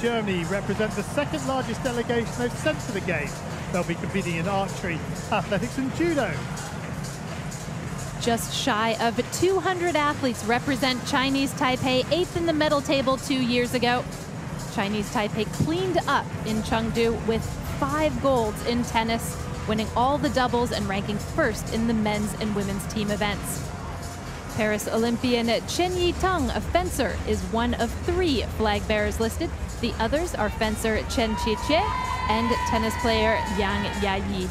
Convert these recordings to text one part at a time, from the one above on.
Germany represent the second largest delegation they've sent to the Games. They'll be competing in archery, athletics and judo. Just shy of 200 athletes represent Chinese Taipei, 8th in the medal table 2 years ago. Chinese Taipei cleaned up in Chengdu with 5 golds in tennis, winning all the doubles and ranking first in the men's and women's team events. Paris Olympian Chen Yiteng, a fencer, is one of 3 flag bearers listed. The others are fencer Chen Qiqie and tennis player Yang Yayi.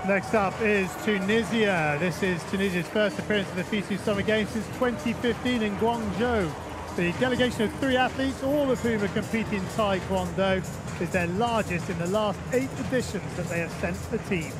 Next up is Tunisia. This is Tunisia's first appearance at the FISU Summer Games since 2015 in Guangzhou. The delegation of 3 athletes, all of whom are competing in Taekwondo, is their largest in the last 8 editions that they have sent the team.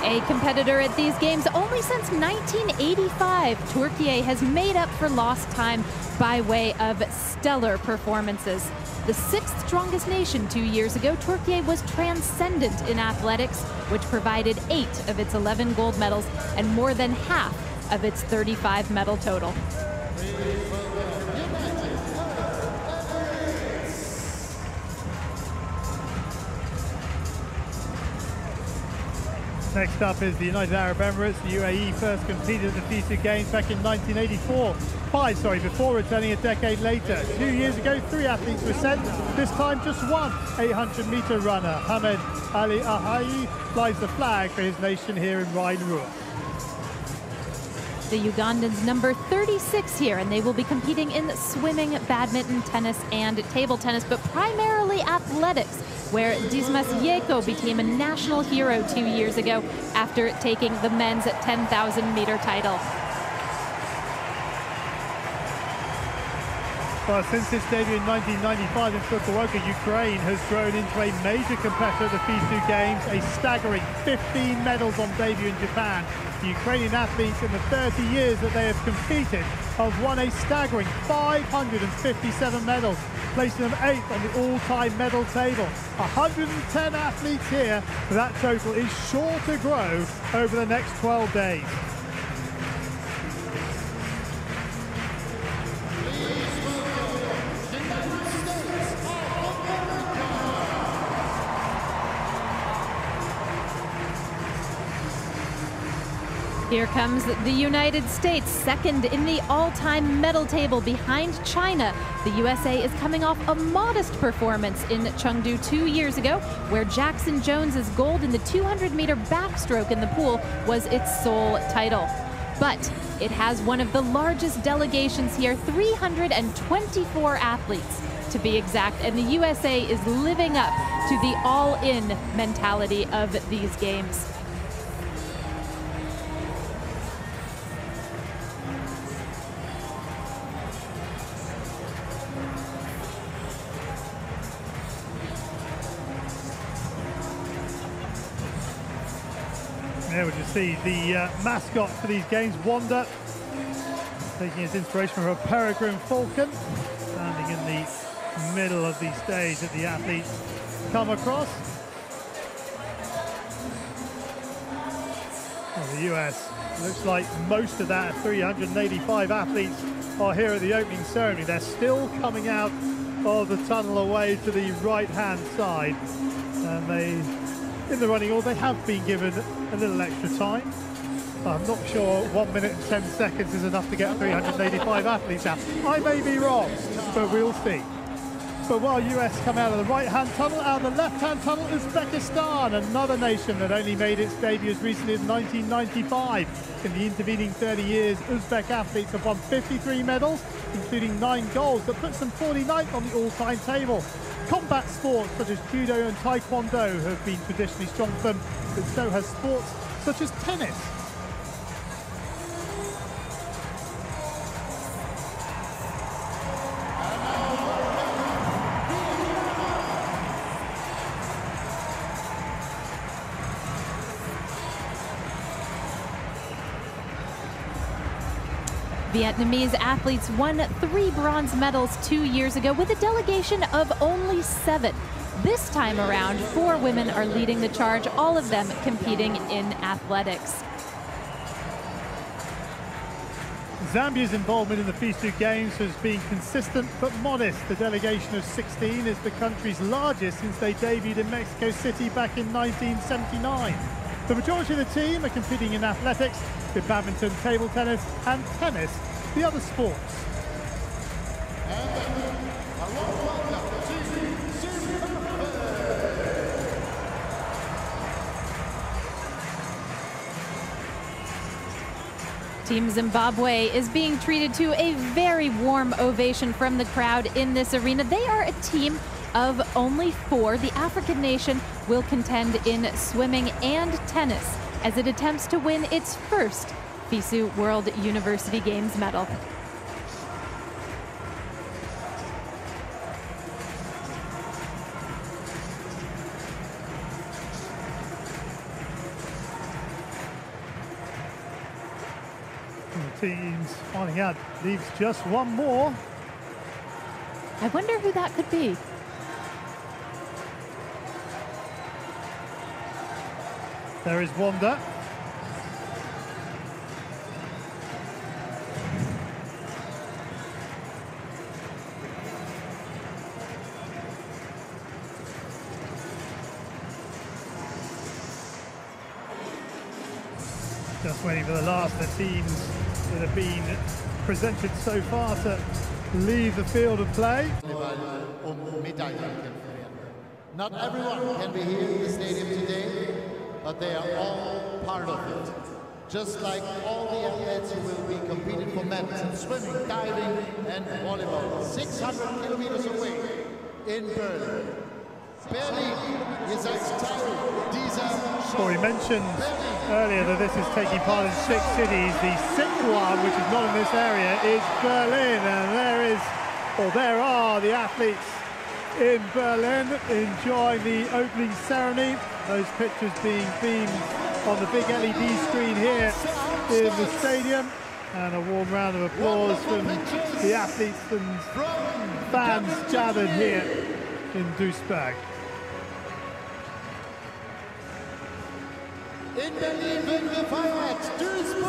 A competitor at these games only since 1985, Turkey has made up for lost time by way of stellar performances. The 6th strongest nation 2 years ago, Turkey was transcendent in athletics, which provided 8 of its 11 gold medals and more than half of its 35 medal total. Next up is the United Arab Emirates. The UAE first competed at the FISU Games back in 1984. Before returning a decade later. 2 years ago, 3 athletes were sent. This time, just one 800-meter runner. Hamed Ali Ahayi flies the flag for his nation here in Rhine, Ruhr. The Ugandans number 36 here, and they will be competing in swimming, badminton, tennis, and table tennis, but primarily athletics, where Dismas Yeko became a national hero 2 years ago after taking the men's 10,000-meter title. Well, since its debut in 1995 in Fukuoka, Ukraine has grown into a major competitor at the FISU Games, a staggering 15 medals on debut in Japan. The Ukrainian athletes in the 30 years that they have competed have won a staggering 557 medals, placing them 8th on the all-time medal table. 110 athletes here, but that total is sure to grow over the next 12 days. Here comes the United States, 2nd in the all-time medal table behind China. The USA is coming off a modest performance in Chengdu 2 years ago, where Jackson Jones's gold in the 200-meter backstroke in the pool was its sole title. But it has one of the largest delegations here, 324 athletes to be exact, and the USA is living up to the all-in mentality of these games. There we just see the mascot for these games, Wanda, taking his inspiration from a peregrine falcon, standing in the middle of the stage that the athletes come across. Well, the US looks like most of that 385 athletes are here at the opening ceremony. They're still coming out of the tunnel away to the right-hand side, and they, in the running order, they have been given a little extra time. I'm not sure 1 minute and 10 seconds is enough to get 385 athletes out. I may be wrong, but we'll see. But while US come out of the right-hand tunnel, out of the left-hand tunnel, Uzbekistan, another nation that only made its debut as recently as 1995. In the intervening 30 years, Uzbek athletes have won 53 medals, including 9 golds. That puts them 49th on the all-time table. Combat sports such as judo and taekwondo have been traditionally strong for them, but so has sports such as tennis. Vietnamese athletes won 3 bronze medals 2 years ago with a delegation of only 7. This time around, 4 women are leading the charge, all of them competing in athletics. Zambia's involvement in the FISU Games has been consistent but modest. The delegation of 16 is the country's largest since they debuted in Mexico City back in 1979. The majority of the team are competing in athletics, with badminton, table tennis and tennis the other sports. Team Zimbabwe is being treated to a very warm ovation from the crowd in this arena. They are a team of only 4. The African nation will contend in swimming and tennis as it attempts to win its first FISU World University Games medal. The team's finding out leaves just one more. I wonder who that could be. There is Wanda. Just waiting for the last of the teams that have been presented so far to leave the field of play. Not everyone can be here in the stadium today, but they are all part of it. Just like all the athletes who will be competing for medals in swimming, diving and volleyball, 600 kilometers away in Berlin. Well, we mentioned earlier that this is taking part in 6 cities. The 6th one, which is not in this area, is Berlin, and there are the athletes in Berlin enjoying the opening ceremony. Those pictures being beamed on the big LED screen here in the stadium, and a warm round of applause from the athletes and fans gathered here in Duisburg. In Berlin wird gefeiert. Duisburg.